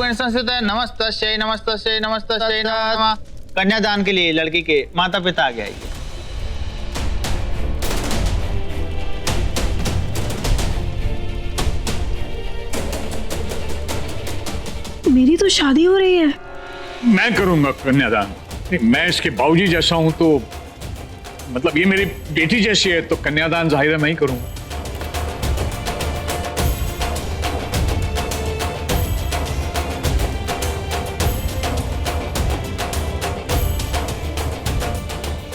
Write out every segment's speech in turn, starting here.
ओम संस्कृत नमस्तस्यै नमस्तस्यै नमस्तस्यै नमः। कन्यादान के लिए लड़की के माता पिता आगे आइए। मेरी तो शादी हो रही है। मैं करूंगा कन्यादान। मैं इसके बाबूजी जैसा हूं तो मतलब ये मेरी बेटी जैसी है, तो कन्यादान जाहिर है मैं ही करूंगा।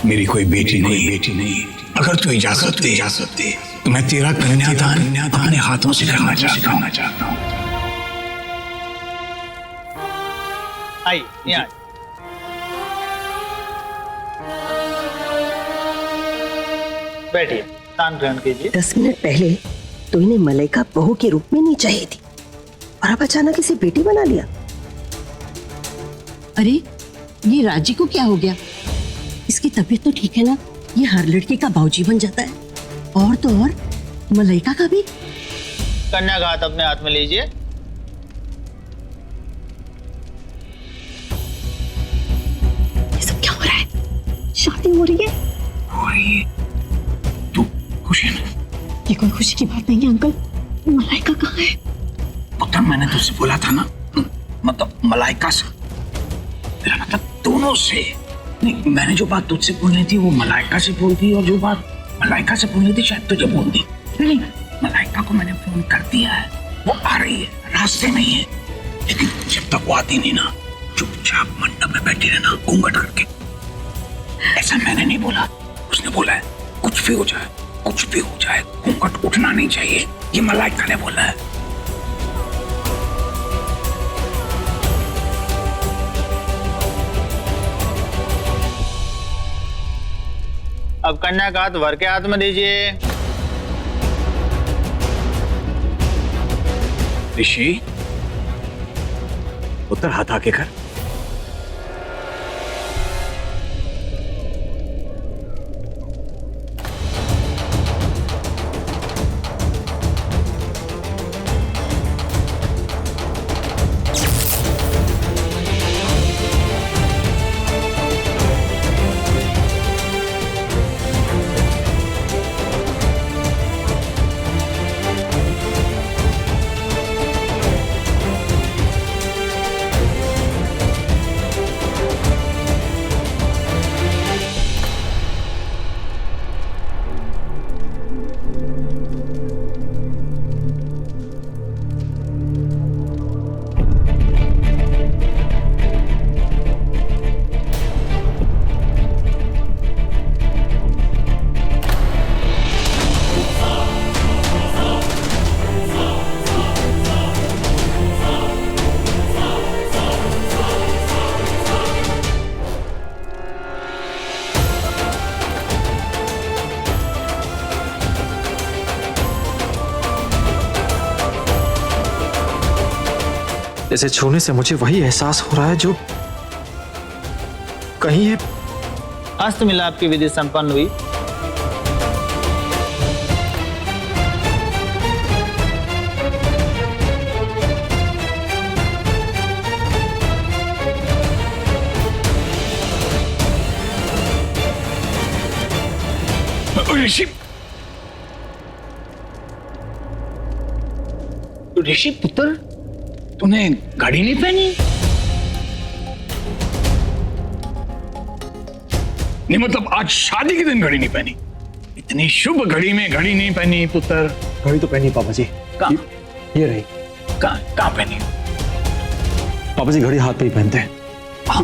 मेरी कोई बेटी नहीं। अगर तू इजाजत दे तो मैं तेरा कन्यादान अपने हाथों से करना चाहता हूँ। आइए यहाँ बैठिए, दान ग्रहण कीजिए। 10 मिनट पहले तो इन्हें मलाइका बहू के रूप में नहीं चाहिए थी और अब अचानक इसे बेटी बना लिया। अरे ये राजी को क्या हो गया? इसकी तबीयत तो ठीक है ना? ये हर लड़की का बाऊजी बन जाता है, और तो और मलाइका का भी। कन्या का हाथ अपने हाथ में लीजिए। ये सब क्या हो रहा है? शादी हो रही है? तू खुश है ना? ये कोई खुशी की बात नहीं है अंकल। मलाइका कहाँ है? पुत्र, मैंने तुझसे बोला था ना, मतलब मलाइका से, मेरा मतलब दोनों से नहीं। मैंने जो बात तुझसे बोलनी थी वो मलाइका से बोल दी, और जो बात मलाइका से बोलनी थी शायद तुझे बोल दी। नहीं, मलाइका को मैंने फोन कर दिया है, वो आ रही है, रास्ते में ही है। लेकिन जब तक वो आती नहीं ना, चुपचाप मंडप में बैठी रहना घूंघट करके। ऐसा मैंने नहीं बोला, उसने बोला है। कुछ भी हो जाए घूंघट उठना नहीं चाहिए, ये मलाइका ने बोला है। अब कन्या का हाथ वर के हाथ में दीजिए। ऋषि, पुत्र हाथ आगे कर। इसे छूने से मुझे वही एहसास हो रहा है जो कहीं है। हस्त मिलाप की विधि संपन्न हुई। ऋषि पुत्र, तूने घड़ी नहीं पहनी? नहीं मतलब आज शादी के दिन घड़ी नहीं पहनी? इतनी शुभ घड़ी में घड़ी नहीं पहनी पुत्र? घड़ी तो पहनी पापा जी। कहाँ? ये रही। कहाँ पहनी? पापा जी घड़ी हाथ पे ही पहनते हैं। हाँ?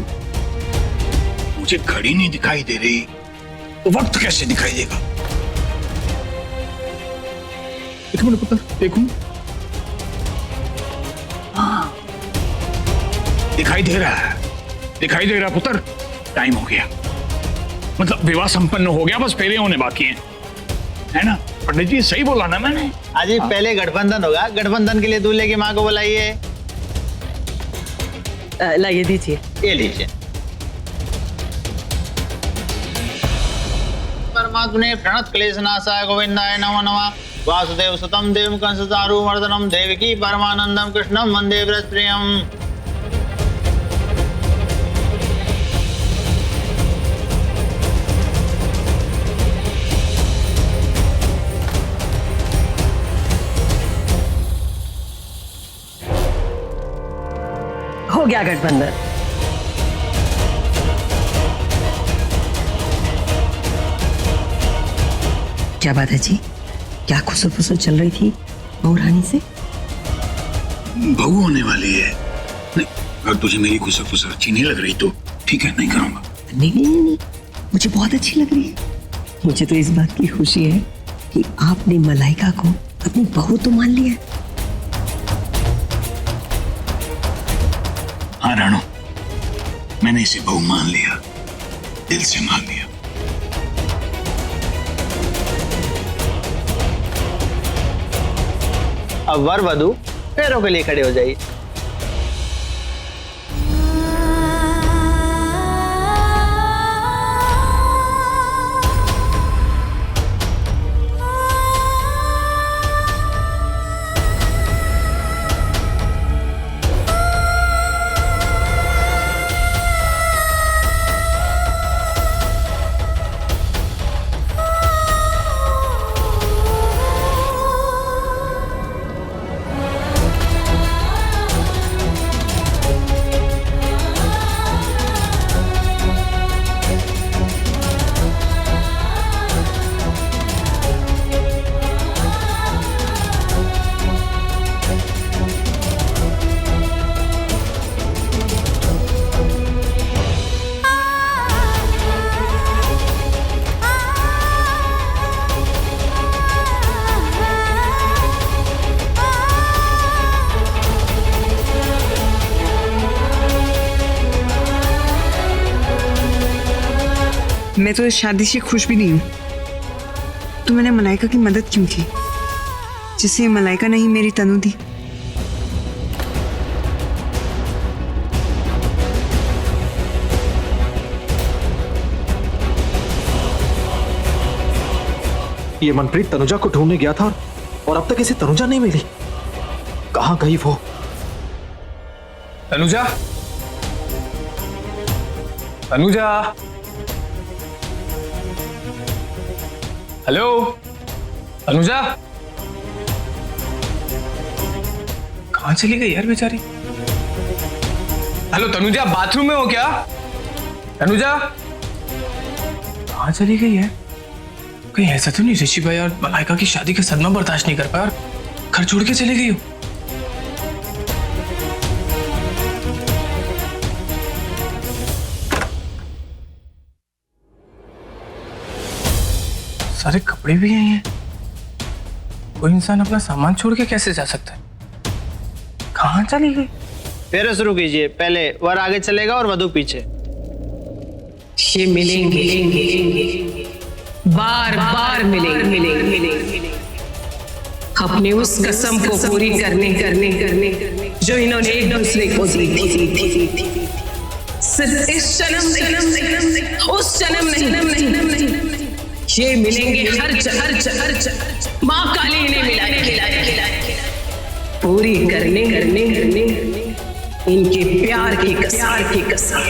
मुझे घड़ी नहीं दिखाई दे रही तो वक्त कैसे दिखाई देगा? एक मिनट पुत्र, देखूं। हाँ, दिखाई दे रहा पुत्र। टाइम हो गया, मतलब विवाह संपन्न हो गया, बस फेरे होने बाकी हैं, है ना? पंडित जी सही बोला ना मैंने? आज ही पहले गठबंधन होगा, गठबंधन के लिए दूल्हे की माँ को बुलाइए। लाइए दीजिए। ये लीजिए। परमात्मने प्रणत क्लेश नाशाय गोविंदाय नमो नमः। वासुदेव सुतम देव कंस चारु मर्दनम देवकी परमानंदम कृष्णम वंदे व्रतप्रियम। क्या गठबंधन? क्या बात है जी? क्या खुसर फुसर चल रही थी बहू रानी से? बहू होने वाली है। नहीं, अगर तुझे मेरी खुसर फुसर अच्छी नहीं लग रही तो ठीक है, नहीं करूंगा। नहीं, मुझे बहुत अच्छी लग रही है। मुझे तो इस बात की खुशी है कि आपने मलाइका को अपनी बहू तो मान लिया। हाँ राणो, मैंने इसे बहू मान लिया, दिल से मान लिया। अब वर वधू पैरों के लिए खड़े हो जाइए। मैं तो इस शादी से खुश भी नहीं हूँ। तो मैंने मलाइका की मदद क्यों की, जिससे मलाइका नहीं मेरी तनु दी। ये मनप्रीत तनुजा को ढूंढने गया था और अब तक इसे तनुजा नहीं मिली। कहाँ गई वो? तनुजा, तनुजा, हेलो तनुजा, कहाँ चली गई यार बेचारी? हेलो तनुजा, बाथरूम में हो क्या? तनुजा कहाँ चली गई है? कहीं ऐसा तो नहीं ऋषि भाई और मलाइका की शादी का सदमा बर्दाश्त नहीं कर पाया और घर छोड़ के चली गई हो? सारे कपड़े भी यही हैं। कोई इंसान अपना सामान छोड़ के कैसे जा सकता है? कहाँ चली गई? फेरे शुरू कीजिए। पहले वर आगे चलेगा और वधू पीछे। ये मिलेंगे, बार बार मिलेंगे अपने उस कसम को पूरी करने जो इन्होंने एक दूसरे को दी थी। सिर्फ इस जन्म नहीं, उस जन्म नहीं, ये मिलेंगे हर जगह। माँ काली इन्हें मिलाए पूरी करने इनके प्यार की कसम।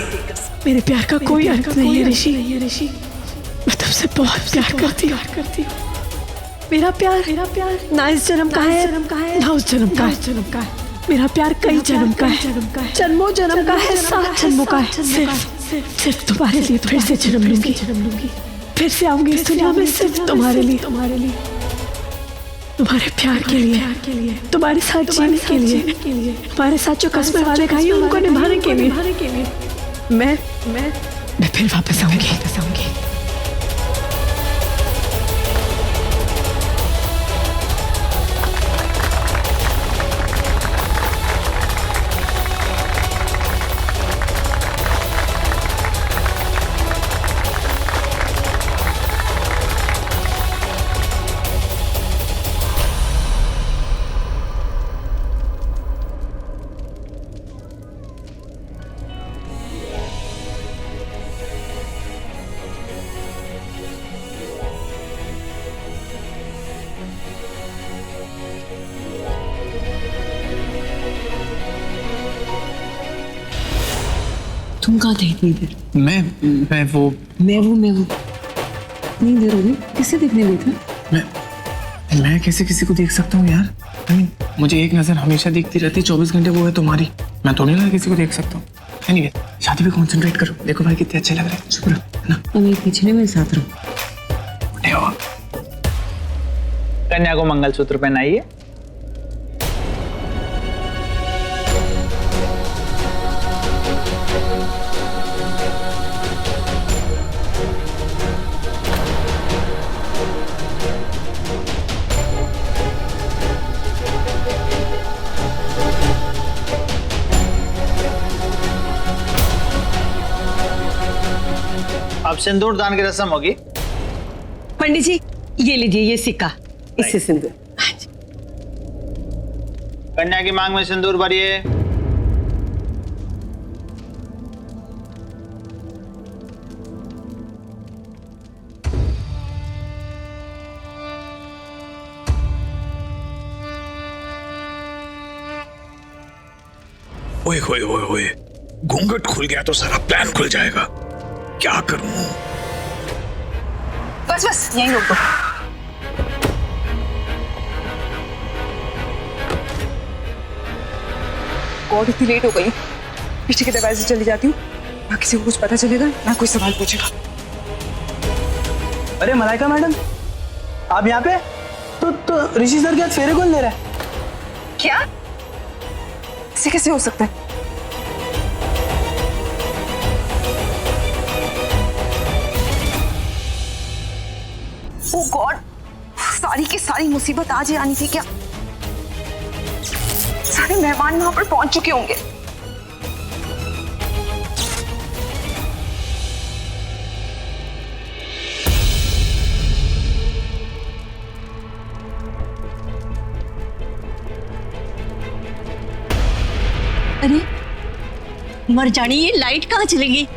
मेरे प्यार का कोई अंत नहीं है ऋषि। मैं तुमसे बहुत प्यार करती हूँ। मेरा प्यार ना इस जन्म का है ना उस जन्म का है। मेरा प्यार कई जन्म का है, जन्मों जन्म का है, 7 जन्मों का है। सिर्फ तुम्हारे लिए फिर से जन्म लूंगी, फिर से आऊंगी इस दुनिया में सिर्फ तुम्हारे लिए, तुम्हारे प्यार के लिए, तुम्हारे साथ जीने के लिए, तुम्हारे साथ जो कस्में वादे खाई उनको निभाने के लिए मैं फिर वापस आऊंगी। तुम कहाँ थे इतनी देर? मैं वो इतनी देर हो गई, किसे देखने गई था? मैं कैसे किसी को देख सकता हूँ यार? मुझे एक नजर हमेशा दिखती रहती, 24 घंटे वो है तुम्हारी। मैं थोड़ी ना किसी को देख सकता हूँ। नहीं शादी पे कंसंट्रेट करो। देखो भाई कितने अच्छे लग रहे हैं। शुक्र है ना। मैं पिछले में साथ रहूं। उठे हो। कन्या को मंगलसूत्र पहनाइए। अब सिंदूर दान की रस्म होगी। पंडित जी ये लीजिए, ये सिक्का, इससे सिंदूर। कन्या की मांग में सिंदूर भरिए। ओए ओए ओए ओए, घूंघट खुल गया तो सारा प्लान खुल जाएगा। क्या करूं? बस बस यहीं रोक दो। गॉड इतनी लेट हो गई, पीछे के दरवाजे से चली जाती हूँ, ना किसी को कुछ पता चलेगा ना कोई सवाल पूछेगा। अरे मलाइका मैडम, आप यहाँ पे? तो ऋषि सर के हाथ फेरे कौन ले रहा है? क्या? ऐसे कैसे हो सकता है? ओ गॉड, सारी की सारी मुसीबत आज ही आनी थी क्या? सारे मेहमान वहां पर पहुंच चुके होंगे। अरे मर जानी, ये लाइट कहाँ चलेगी?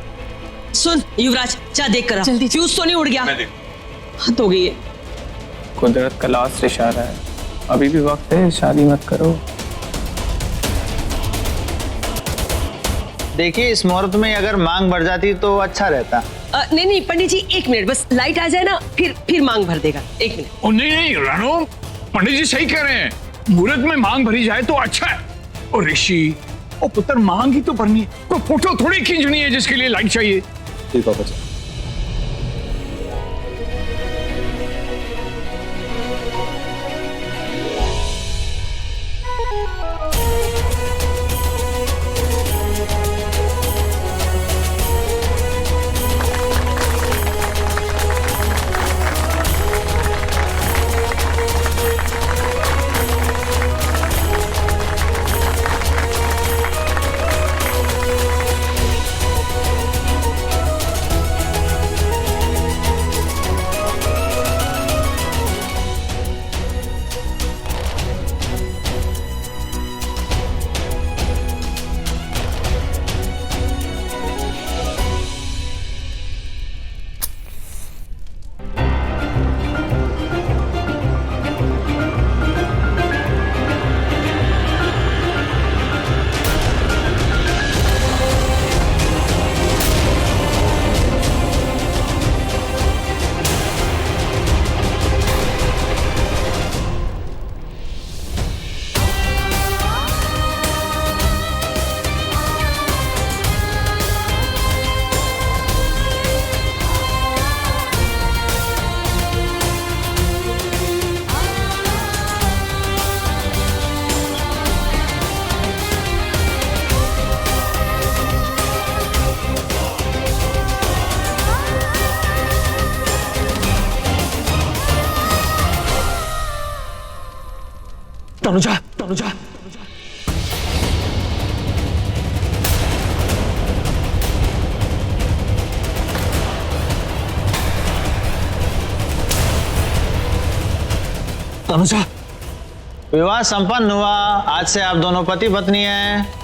सुन युवराज, जा देख कर जल्दी, फ्यूज तो नहीं उड़ गया? हद हो गई है। कुदरत का लास्ट इशारा है, अभी भी वक्त है, शादी मत करो। देखिए इस मुहूर्त में अगर मांग बढ़ जाती तो अच्छा रहता। नहीं नहीं पंडित जी, एक मिनट बस, लाइट आ जाए ना फिर मांग भर देगा। एक मिनट। ओ नहीं रानो, पंडित जी सही कह रहे हैं, मुहूर्त में मांग भरी जाए तो अच्छा है। और ऋषि, ओ पुत्र, मांग ही तो भरनी है, कोई फोटो थोड़ी खींचनी है जिसके लिए लाइट चाहिए। ठीक है बच्चा। तनुजा, तनुजा, तनुजा। विवाह संपन्न हुआ, आज से आप दोनों पति पत्नी हैं।